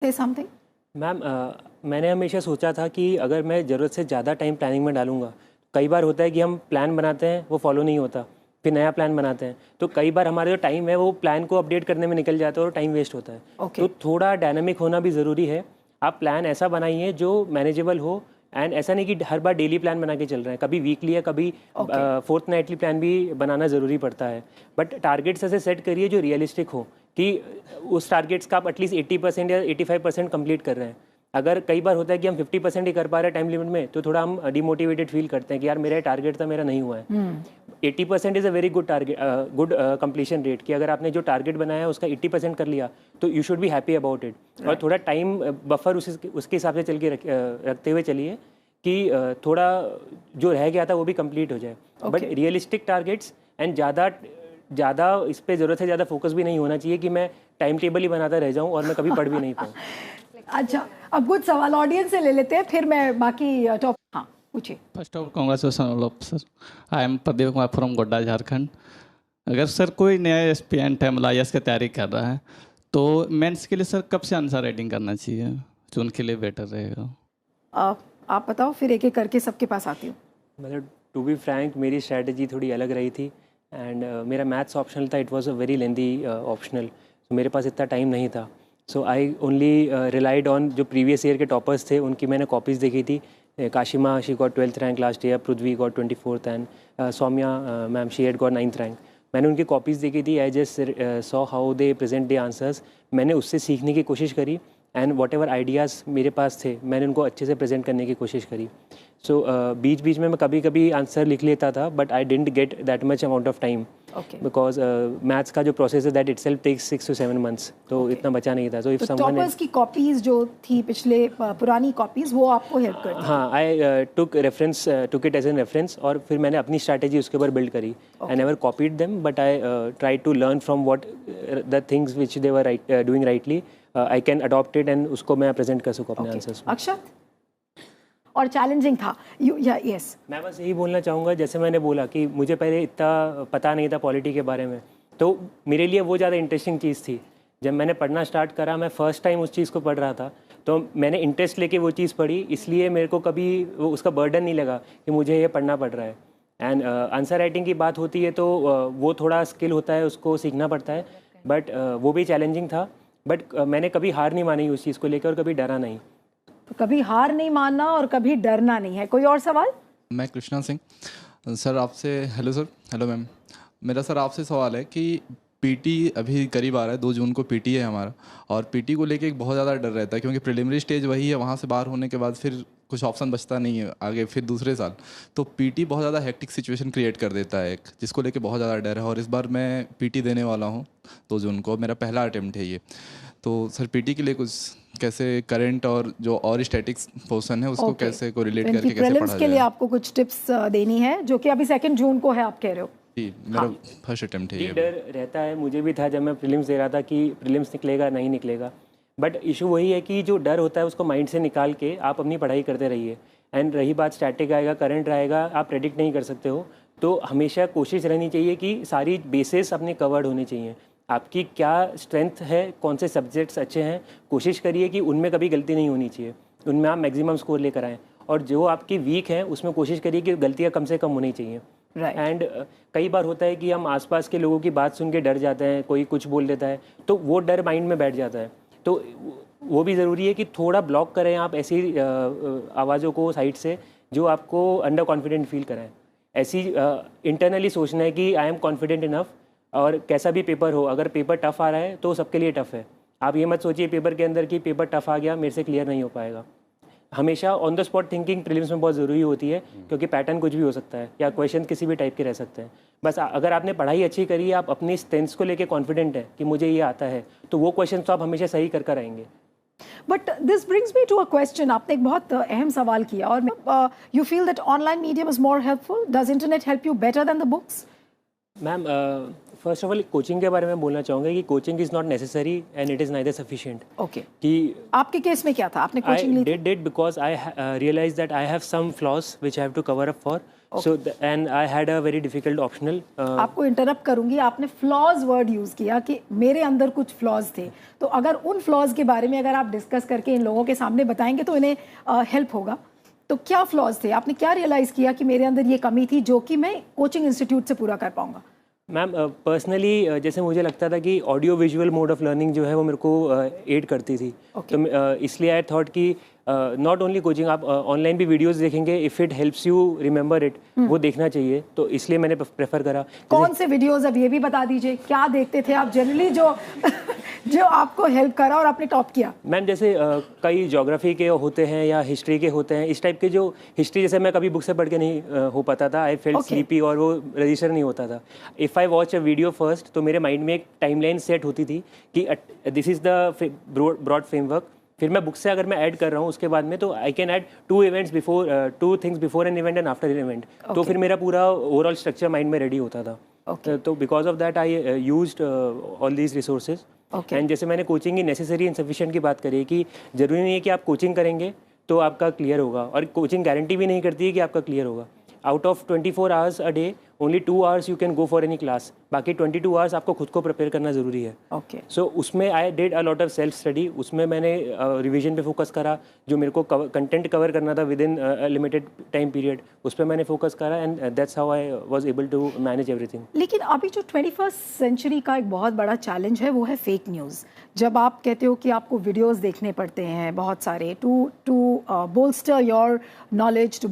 Say something. Ma'am मैंने हमेशा सोचा था कि अगर मैं ज़रूरत से ज़्यादा टाइम प्लानिंग में डालूंगा, कई बार होता है कि हम प्लान बनाते हैं वो फॉलो नहीं होता, फिर नया प्लान बनाते हैं, तो कई बार हमारा जो टाइम है वो प्लान को अपडेट करने में निकल जाता है और टाइम वेस्ट होता है। Okay. तो थोड़ा डायनामिक होना भी ज़रूरी है। आप प्लान ऐसा बनाइए जो मैनेजेबल हो, एंड ऐसा नहीं कि हर बार डेली प्लान बना के चल रहे हैं, कभी वीकली या कभी फोर्थ नाइटली प्लान भी बनाना ज़रूरी पड़ता है। बट टारगेट्स ऐसे सेट करिए जो रियलिस्टिक हो, कि उस टारगेट्स का आप एटलीस्ट 80% या 85% कंप्लीट कर रहे हैं। अगर कई बार होता है कि हम 50% ही कर पा रहे हैं टाइम लिमिट में, तो थोड़ा हम डिमोटिवेटेड फील करते हैं कि यार मेरा टारगेट था, मेरा नहीं हुआ है। 80% is a very good target, good completion rate, कि अगर आपने जो टारगेट बनाया है उसका 80% कर लिया तो you should be happy about it. और थोड़ा टाइम बफर उसके हिसाब से चल के रखते हुए चलिए कि थोड़ा जो रह गया था वो भी कंप्लीट हो जाए। बट रियलिस्टिक टारगेट्स, एंड ज़्यादा इस पे ज़रूरत से ज़्यादा फोकस भी नहीं होना चाहिए कि मैं टाइम टेबल ही बनाता रह जाऊँ और मैं कभी पढ़ भी नहीं पाऊँ। अच्छा, अब कुछ सवाल ऑडियंस से ले लेते हैं, फिर मैं बाकी टॉप। हाँ, पूछिए। First of congratulation sir. I am Pradeep Kumar from Godda, Jharkhand. अगर सर कोई नया एस्पिरेंट है, मतलब IAS की तैयारी कर रहा है, तो मेंस के लिए सर कब से आंसर राइटिंग करना चाहिए जो उनके लिए बेटर रहेगा? आप बताओ, फिर एक एक करके सबके पास आती हूँ। मतलब टू बी फ्रैंक, मेरी स्ट्रैटेजी थोड़ी अलग रही थी, एंड मेरा मैथ्स ऑप्शनल था, it was a very lengthy optional, तो मेरे पास इतना टाइम नहीं था। So I only relied on जो प्रीवियस ईयर के टॉपर्स थे उनकी मैंने कॉपीज़ देखी थी। Kashima, she got 12th rank last year, Prithvi got 24th, and Saumya ma'am, she had got 9th rank. मैंने उनकी कॉपीज़ देखी थी, I just saw how they present the answers. मैंने उससे सीखने की कोशिश करी, एंड वॉट एवर आइडियाज़ मेरे पास थे मैंने उनको अच्छे से प्रेजेंट करने की कोशिश करी। सो बीच बीच में मैं कभी कभी आंसर लिख लेता था, but I didn't get that much amount of time, because maths का जो प्रोसेस है that itself takes 6 to 7 months, तो इतना बचा नहीं था। तो इफ समवन टॉपर्स की कॉपीज जो थी पिछले पुरानी कॉपीज, वो आपको हेल्प करती? हाँ, I took it as an reference, और फिर मैंने अपनी स्ट्रैटेजी उसके ऊपर बिल्ड करी। I never copied them, but I try to learn from what the things which they were doing rightly, I can adopt it, and उसको मैं present कर सकूँ अपने आंसर्स में। अक्षत, और चैलेंजिंग था यस? मैं बस यही बोलना चाहूँगा, जैसे मैंने बोला कि मुझे पहले इतना पता नहीं था पॉलिटी के बारे में, तो मेरे लिए वो ज़्यादा इंटरेस्टिंग चीज़ थी। जब मैंने पढ़ना स्टार्ट करा, मैं फ़र्स्ट टाइम उस चीज़ को पढ़ रहा था, तो मैंने इंटरेस्ट लेके वो चीज़ पढ़ी, इसलिए मेरे को कभी वो उसका बर्डन नहीं लगा कि मुझे ये पढ़ना पड़ रहा है। एंड आंसर राइटिंग की बात होती है तो वो थोड़ा स्किल होता है, उसको सीखना पड़ता है, बट वो भी चैलेंजिंग था। बट मैंने कभी हार नहीं मानी उस चीज़ को लेकर, और कभी डरा नहीं। तो कभी हार नहीं मानना और कभी डरना नहीं है। कोई और सवाल? मैं कृष्णा सिंह सर आपसे। Hello sir. Hello ma'am. मेरा सर आपसे सवाल है कि पीटी अभी करीब आ रहा है, 2 जून को पीटी है हमारा, और पीटी को लेके एक बहुत ज़्यादा डर रहता है क्योंकि प्रिलिमिनरी स्टेज वही है, वहाँ से बाहर होने के बाद फिर कुछ ऑप्शन बचता नहीं है आगे फिर दूसरे साल। तो पीटी बहुत ज़्यादा हेक्टिक सिचुएशन क्रिएट कर देता है एक, जिसको लेके बहुत ज़्यादा डर है। और इस बार मैं पीटी देने वाला हूँ 2 जून को, मेरा पहला अटेम्प्ट है ये। तो सर पीटी के लिए कुछ कैसे करंट और जो और स्टैटिक्स पोर्शन है उसको कैसे को रिलेट करके कैसे पढ़ा जाए? के लिए आपको कुछ टिप्स देनी है, जो कि अभी 2 जून को है, आप कह रहे हो? जी, मेरा फर्स्ट अटेम्प्ट है ये। डर रहता है, मुझे भी था जब मैं प्रीलिम्स दे रहा था कि प्रीलिम्स निकलेगा नहीं निकलेगा, बट इशू वही है कि जो डर होता है उसको माइंड से निकाल के आप अपनी पढ़ाई करते रहिए। एंड रही बात स्टैटिक आएगा, करंट आएगा, आप प्रेडिक्ट नहीं कर सकते हो, तो हमेशा कोशिश रहनी चाहिए कि सारी बेसिस अपनी कवर्ड होनी चाहिए। आपकी क्या स्ट्रेंथ है, कौन से सब्जेक्ट्स अच्छे हैं, कोशिश करिए कि उनमें कभी गलती नहीं होनी चाहिए, उनमें आप मैक्सिमम स्कोर लेकर आएँ। और जो आपकी वीक है उसमें कोशिश करिए कि गलतियाँ कम से कम होनी चाहिए। एंड कई बार होता है कि हम आसपास के लोगों की बात सुन के डर जाते हैं, कोई कुछ बोल देता है तो वो डर माइंड में बैठ जाता है। तो वो भी ज़रूरी है कि थोड़ा ब्लॉक करें आप ऐसी आवाज़ों को साइड से जो आपको अंडर कॉन्फिडेंट फील कराएं। ऐसी इंटरनली सोचना है कि आई एम कॉन्फिडेंट इनफ, और कैसा भी पेपर हो, अगर पेपर टफ़ आ रहा है तो सबके लिए टफ़ है। आप ये मत सोचिए पेपर के अंदर कि पेपर टफ़ आ गया मेरे से क्लियर नहीं हो पाएगा। हमेशा on the spot thinking prelims में बहुत ज़रूरी होती है, क्योंकि पैटर्न कुछ भी हो सकता है या क्वेश्चन किसी भी टाइप के रह सकते हैं। बस अगर आपने पढ़ाई अच्छी करी है, आप अपनी स्ट्रेंथ्स को लेके कॉन्फिडेंट है कि मुझे ये आता है, तो वो क्वेश्चन तो आप हमेशा सही कर कर आएंगे। But this brings me to a question. आपने एक बहुत अहम सवाल किया, और you feel that online medium is more helpful? Does internet help you better than the books? Ma'am, first of all coaching के बारे में बोलना चाहूँगा कि coaching is not necessary and it is neither sufficient. Okay, कि आपके case में क्या था? आपने कोचिंग ली? I did because I realized that I have some flaws which I have to cover up for. So and I had a very difficult optional. आपको interrupt करूंगी, आपने फ्लॉज वर्ड यूज किया कि मेरे अंदर कुछ फ्लॉज थे, तो अगर उन फ्लॉज के बारे में अगर आप डिस्कस करके इन लोगों के सामने बताएंगे तो इन्हें हेल्प होगा। तो क्या फ्लॉज थे, आपने क्या रियलाइज किया कि मेरे अंदर ये कमी थी जो कि मैं कोचिंग इंस्टीट्यूट से पूरा कर पाऊंगा? मैम पर्सनली जैसे मुझे लगता था कि audio visual mode of learning जो है वो मेरे को एड करती थी। तो इसलिए आई थॉट कि नॉट ओनली कोचिंग, आप ऑनलाइन भी वीडियोस देखेंगे, if it helps you remember it, वो देखना चाहिए। तो इसलिए मैंने प्रेफर करा। कौन से वीडियोस, अब ये भी बता दीजिए, क्या देखते थे आप जनरली जो जो आपको हेल्प करा और आपने टॉप किया? मैम जैसे कई ज्योग्राफी के होते हैं या हिस्ट्री के होते हैं, इस टाइप के जो हिस्ट्री जैसे मैं कभी बुक से पढ़ के नहीं हो पाता था, आई फेल्ट स्लीपी और वो रजिस्टर नहीं होता था। If I watch a video first तो मेरे माइंड में एक टाइमलाइन सेट होती थी कि this is the broad framework. फिर मैं बुक से अगर मैं ऐड कर रहा हूँ उसके बाद में, तो I can add two things before an event and after an event. तो फिर मेरा पूरा ओवरऑल स्ट्रक्चर माइंड में रेडी होता था। तो because of that I used all these resources. And जैसे मैंने कोचिंग की नेसेसरी एंड सफिशिएंट की बात करी कि ज़रूरी नहीं है कि आप कोचिंग करेंगे तो आपका क्लियर होगा, और कोचिंग गारंटी भी नहीं करती है कि आपका क्लियर होगा। Out of 24 hours a day only 2 hours you can go for any class, बाकी 22 आवर्स आपको खुद को प्रिपेयर करना ज़रूरी है। सो उसमें I did a lot of self study. उसमें मैंने रिवीजन पे फोकस करा, जो मेरे को कंटेंट कवर करना था within limited time period, उस पर मैंने फोकस करा, and that's how I was able to manage everything. लेकिन अभी जो 21st सेंचुरी का एक बहुत बड़ा चैलेंज है वो है फेक न्यूज़। जब आप कहते हो कि आपको वीडियोस देखने पड़ते हैं बहुत सारे to bolster your knowledge, to